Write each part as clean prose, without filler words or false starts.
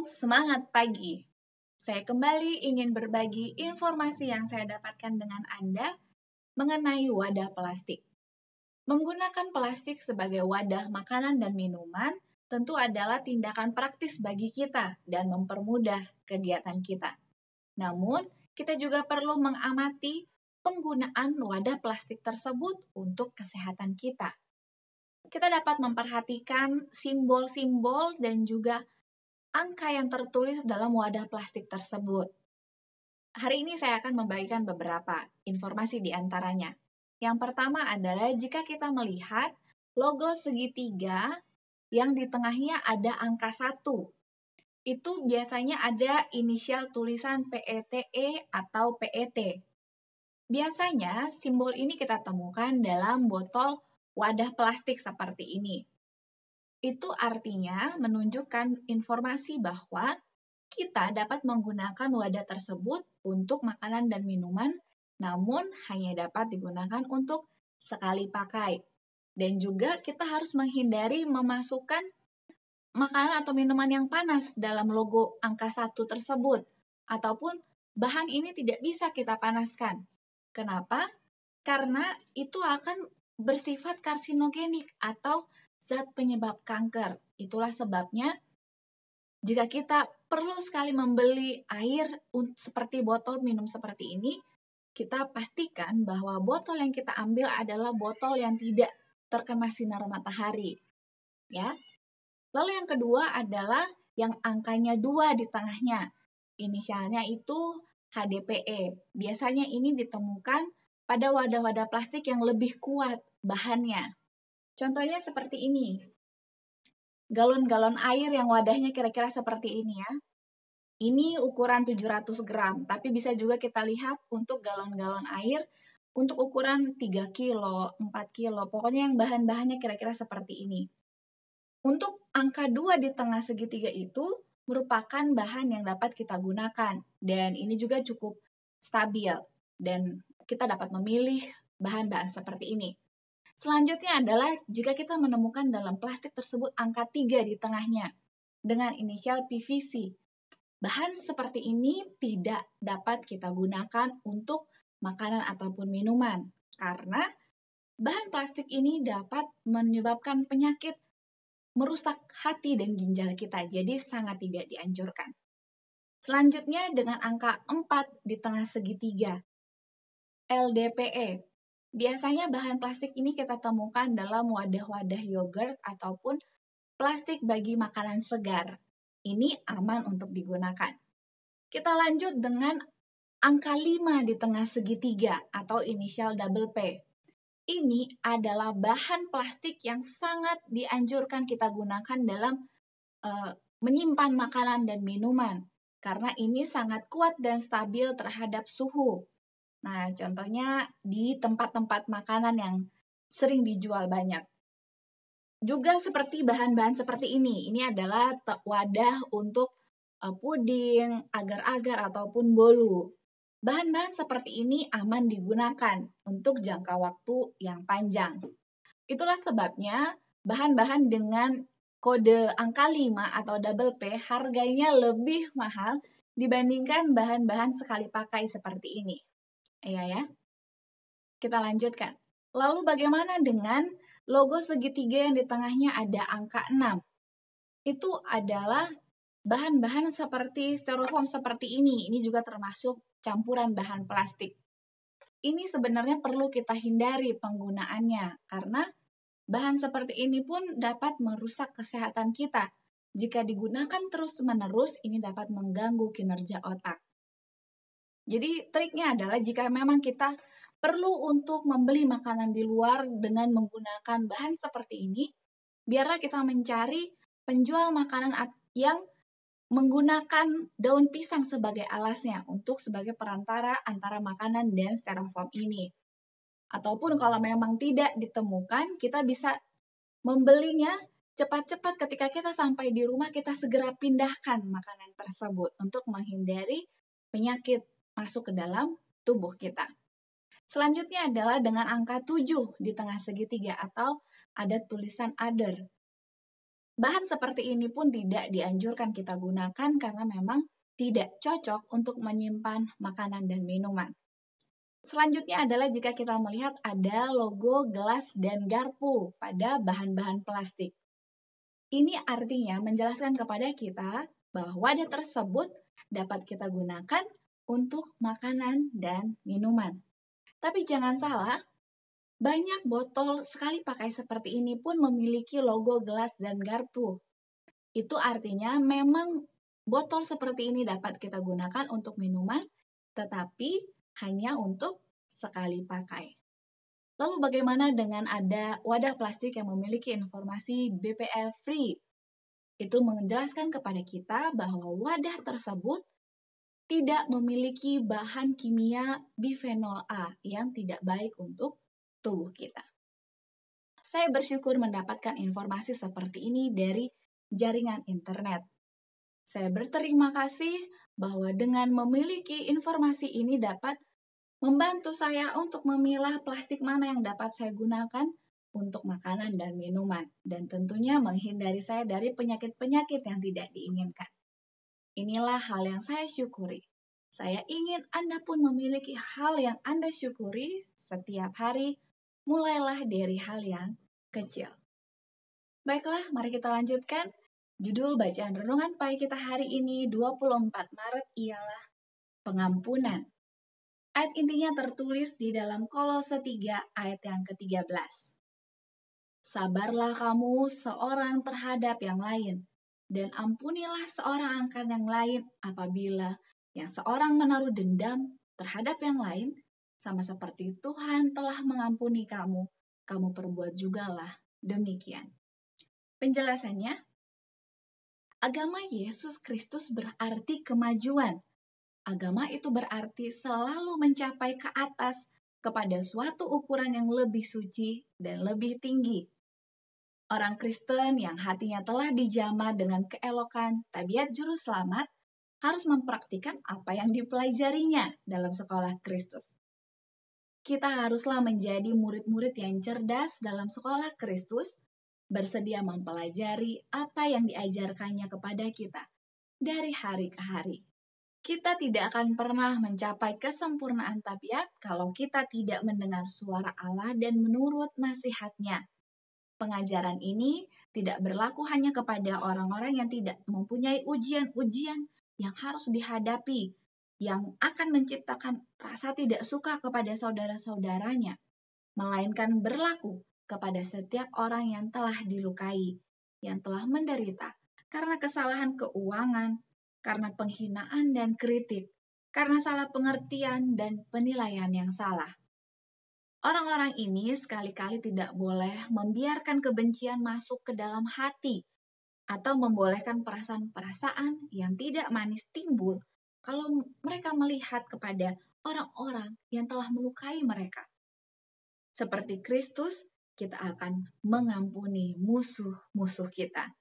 semangat pagi. Saya kembali ingin berbagi informasi yang saya dapatkan dengan Anda mengenai wadah plastik. Menggunakan plastik sebagai wadah makanan dan minuman tentu adalah tindakan praktis bagi kita dan mempermudah kegiatan kita. Namun, kita juga perlu mengamati penggunaan wadah plastik tersebut untuk kesehatan kita. Kita dapat memperhatikan simbol-simbol dan juga angka yang tertulis dalam wadah plastik tersebut. Hari ini saya akan membagikan beberapa informasi di antaranya. Yang pertama adalah jika kita melihat logo segitiga yang di tengahnya ada angka 1. Itu biasanya ada inisial tulisan PETE atau PET. Biasanya simbol ini kita temukan dalam botol wadah plastik seperti ini. Itu artinya menunjukkan informasi bahwa kita dapat menggunakan wadah tersebut untuk makanan dan minuman, namun hanya dapat digunakan untuk sekali pakai. Dan juga kita harus menghindari memasukkan makanan atau minuman yang panas dalam logo angka 1 tersebut. Ataupun bahan ini tidak bisa kita panaskan. Kenapa? Karena itu akan bersifat karsinogenik atau zat penyebab kanker. Itulah sebabnya jika kita perlu sekali membeli air seperti botol minum seperti ini, kita pastikan bahwa botol yang kita ambil adalah botol yang tidak terkena sinar matahari. Ya. Lalu yang kedua adalah yang angkanya 2 di tengahnya. Inisialnya itu HDPE. Biasanya ini ditemukan pada wadah-wadah plastik yang lebih kuat bahannya. Contohnya seperti ini. Galon-galon air yang wadahnya kira-kira seperti ini ya. Ini ukuran 700 gram, tapi bisa juga kita lihat untuk galon-galon air untuk ukuran 3 kilo, 4 kilo, pokoknya yang bahan-bahannya kira-kira seperti ini. Untuk angka 2 di tengah segitiga itu merupakan bahan yang dapat kita gunakan, dan ini juga cukup stabil, dan kita dapat memilih bahan-bahan seperti ini. Selanjutnya adalah jika kita menemukan dalam plastik tersebut angka 3 di tengahnya dengan inisial PVC. Bahan seperti ini tidak dapat kita gunakan untuk makanan ataupun minuman karena bahan plastik ini dapat menyebabkan penyakit, merusak hati dan ginjal kita, jadi sangat tidak dianjurkan. Selanjutnya dengan angka 4 di tengah segitiga, LDPE. Biasanya bahan plastik ini kita temukan dalam wadah-wadah yogurt ataupun plastik bagi makanan segar. Ini aman untuk digunakan. Kita lanjut dengan angka 5 di tengah segitiga atau inisial double P. Ini adalah bahan plastik yang sangat dianjurkan kita gunakan dalam menyimpan makanan dan minuman. Karena ini sangat kuat dan stabil terhadap suhu. Nah, contohnya di tempat-tempat makanan yang sering dijual banyak. Juga seperti bahan-bahan seperti ini. Ini adalah wadah untuk puding, agar-agar, ataupun bolu. Bahan-bahan seperti ini aman digunakan untuk jangka waktu yang panjang. Itulah sebabnya bahan-bahan dengan kode angka 5 atau double P harganya lebih mahal dibandingkan bahan-bahan sekali pakai seperti ini. Iya ya. Kita lanjutkan. Lalu bagaimana dengan logo segitiga yang di tengahnya ada angka 6? Itu adalah bahan-bahan seperti styrofoam seperti ini. Ini juga termasuk campuran bahan plastik. Ini sebenarnya perlu kita hindari penggunaannya karena bahan seperti ini pun dapat merusak kesehatan kita. Jika digunakan terus-menerus, ini dapat mengganggu kinerja otak. Jadi triknya adalah jika memang kita perlu untuk membeli makanan di luar dengan menggunakan bahan seperti ini, biarlah kita mencari penjual makanan yang menggunakan daun pisang sebagai alasnya untuk sebagai perantara antara makanan dan styrofoam ini. Ataupun kalau memang tidak ditemukan, kita bisa membelinya cepat-cepat ketika kita sampai di rumah, kita segera pindahkan makanan tersebut untuk menghindari penyakit masuk ke dalam tubuh kita. Selanjutnya adalah dengan angka 7 di tengah segitiga atau ada tulisan other. Bahan seperti ini pun tidak dianjurkan kita gunakan karena memang tidak cocok untuk menyimpan makanan dan minuman. Selanjutnya adalah jika kita melihat ada logo gelas dan garpu pada bahan-bahan plastik. Ini artinya menjelaskan kepada kita bahwa wadah tersebut dapat kita gunakan untuk makanan dan minuman. Tapi jangan salah, banyak botol sekali pakai seperti ini pun memiliki logo gelas dan garpu. Itu artinya memang botol seperti ini dapat kita gunakan untuk minuman, tetapi hanya untuk sekali pakai. Lalu bagaimana dengan ada wadah plastik yang memiliki informasi BPA free? Itu menjelaskan kepada kita bahwa wadah tersebut tidak memiliki bahan kimia bifenol A yang tidak baik untuk tubuh kita. Saya bersyukur mendapatkan informasi seperti ini dari jaringan internet. Saya berterima kasih bahwa dengan memiliki informasi ini dapat membantu saya untuk memilah plastik mana yang dapat saya gunakan untuk makanan dan minuman, dan tentunya menghindari saya dari penyakit-penyakit yang tidak diinginkan. Inilah hal yang saya syukuri. Saya ingin Anda pun memiliki hal yang Anda syukuri setiap hari, mulailah dari hal yang kecil. Baiklah, mari kita lanjutkan. Judul bacaan renungan pagi kita hari ini 24 Maret ialah pengampunan. Ayat intinya tertulis di dalam Kolose 3 ayat yang ke-13. Sabarlah kamu seorang terhadap yang lain, dan ampunilah seorang akan yang lain apabila yang seorang menaruh dendam terhadap yang lain, sama seperti Tuhan telah mengampuni kamu, kamu perbuat jugalah demikian. Penjelasannya, agama Yesus Kristus berarti kemajuan. Agama itu berarti selalu mencapai ke atas kepada suatu ukuran yang lebih suci dan lebih tinggi. Orang Kristen yang hatinya telah dijamah dengan keelokan tabiat juru selamat harus mempraktikkan apa yang dipelajarinya dalam sekolah Kristus. Kita haruslah menjadi murid-murid yang cerdas dalam sekolah Kristus, bersedia mempelajari apa yang diajarkannya kepada kita dari hari ke hari. Kita tidak akan pernah mencapai kesempurnaan tabiat kalau kita tidak mendengar suara Allah dan menurut nasihat-Nya. Pengajaran ini tidak berlaku hanya kepada orang-orang yang tidak mempunyai ujian-ujian yang harus dihadapi, yang akan menciptakan rasa tidak suka kepada saudara-saudaranya, melainkan berlaku kepada setiap orang yang telah dilukai, yang telah menderita karena kesalahan keuangan, karena penghinaan dan kritik, karena salah pengertian dan penilaian yang salah. Orang-orang ini sekali-kali tidak boleh membiarkan kebencian masuk ke dalam hati atau membolehkan perasaan-perasaan yang tidak manis timbul kalau mereka melihat kepada orang-orang yang telah melukai mereka. Seperti Kristus, kita akan mengampuni musuh-musuh kita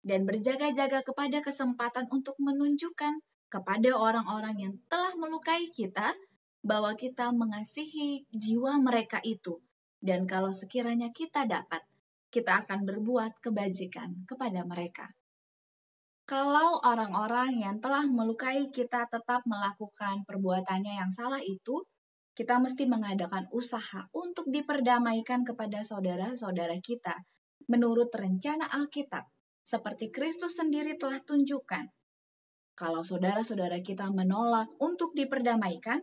dan berjaga-jaga kepada kesempatan untuk menunjukkan kepada orang-orang yang telah melukai kita bahwa kita mengasihi jiwa mereka itu. Dan kalau sekiranya kita dapat, kita akan berbuat kebajikan kepada mereka. Kalau orang-orang yang telah melukai kita tetap melakukan perbuatannya yang salah itu, kita mesti mengadakan usaha untuk diperdamaikan kepada saudara-saudara kita menurut rencana Alkitab, seperti Kristus sendiri telah tunjukkan. Kalau saudara-saudara kita menolak untuk diperdamaikan,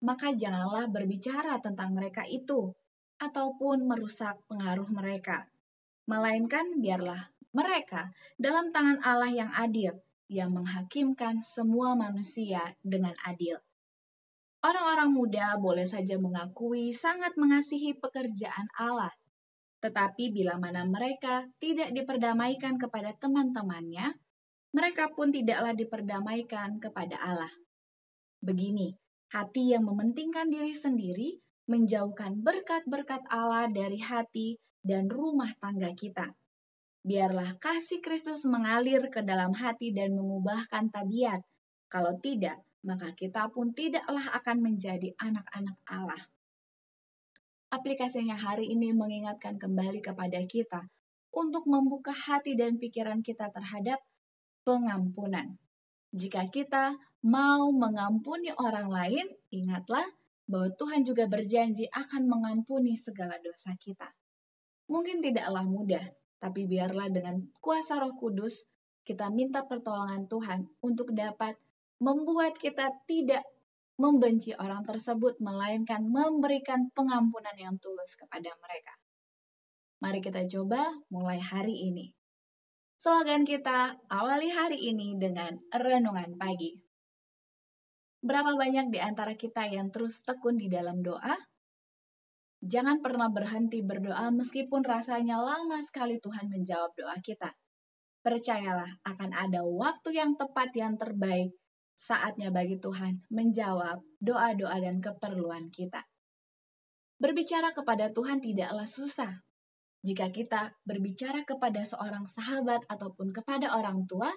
maka janganlah berbicara tentang mereka itu, ataupun merusak pengaruh mereka. Melainkan biarlah mereka dalam tangan Allah yang adil, yang menghakimkan semua manusia dengan adil. Orang-orang muda boleh saja mengakui sangat mengasihi pekerjaan Allah, tetapi bila mana mereka tidak diperdamaikan kepada teman-temannya, mereka pun tidaklah diperdamaikan kepada Allah. Begini, hati yang mementingkan diri sendiri menjauhkan berkat-berkat Allah dari hati dan rumah tangga kita. Biarlah kasih Kristus mengalir ke dalam hati dan mengubahkan tabiat. Kalau tidak, maka kita pun tidaklah akan menjadi anak-anak Allah. Aplikasinya hari ini mengingatkan kembali kepada kita untuk membuka hati dan pikiran kita terhadap pengampunan. Jika kita mau mengampuni orang lain, ingatlah bahwa Tuhan juga berjanji akan mengampuni segala dosa kita. Mungkin tidaklah mudah, tapi biarlah dengan kuasa Roh Kudus kita minta pertolongan Tuhan untuk dapat membuat kita tidak membenci orang tersebut, melainkan memberikan pengampunan yang tulus kepada mereka. Mari kita coba mulai hari ini. Slogan kita, awali hari ini dengan renungan pagi. Berapa banyak di antara kita yang terus tekun di dalam doa? Jangan pernah berhenti berdoa meskipun rasanya lama sekali Tuhan menjawab doa kita. Percayalah akan ada waktu yang tepat yang terbaik, saatnya bagi Tuhan menjawab doa-doa dan keperluan kita. Berbicara kepada Tuhan tidaklah susah. Jika kita berbicara kepada seorang sahabat ataupun kepada orang tua,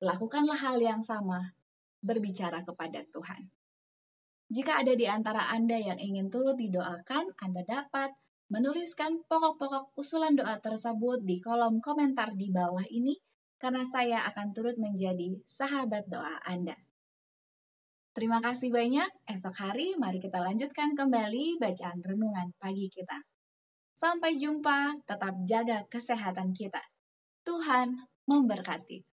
lakukanlah hal yang sama, berbicara kepada Tuhan. Jika ada di antara Anda yang ingin turut didoakan, Anda dapat menuliskan pokok-pokok usulan doa tersebut di kolom komentar di bawah ini, karena saya akan turut menjadi sahabat doa Anda. Terima kasih banyak. Esok hari mari kita lanjutkan kembali bacaan renungan pagi kita. Sampai jumpa, tetap jaga kesehatan kita. Tuhan memberkati.